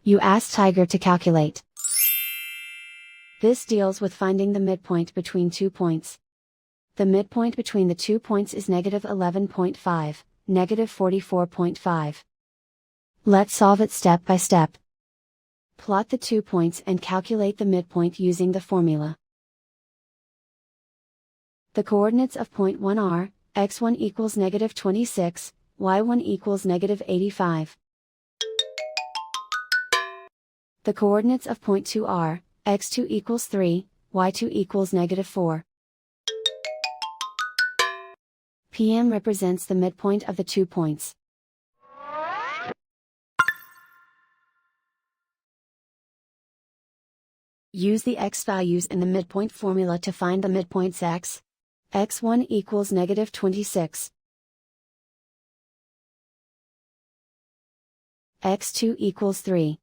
You ask Tiger to calculate. This deals with finding the midpoint between 2 points. The midpoint between the 2 points is negative 11.5, negative 44.5. Let's solve it step by step. Plot the 2 points and calculate the midpoint using the formula. The coordinates of point 1 are, x1 equals negative 26, y1 equals negative 85. The coordinates of point 2 are, x2 equals 3, y2 equals negative 4. PM represents the midpoint of the 2 points. Use the x values in the midpoint formula to find the midpoints x. x1 equals negative 26. x2 equals 3.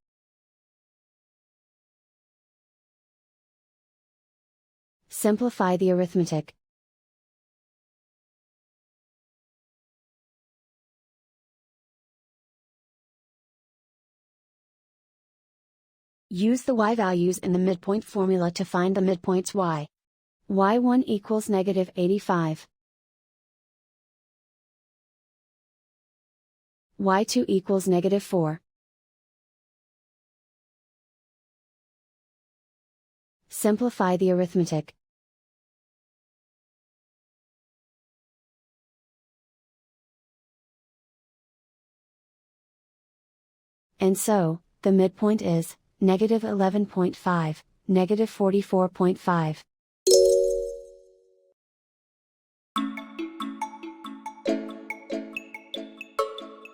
Simplify the arithmetic. Use the y values in the midpoint formula to find the midpoints y. y1 equals negative 85. y2 equals negative 4. Simplify the arithmetic. And so, the midpoint is, negative 11.5, negative 44.5.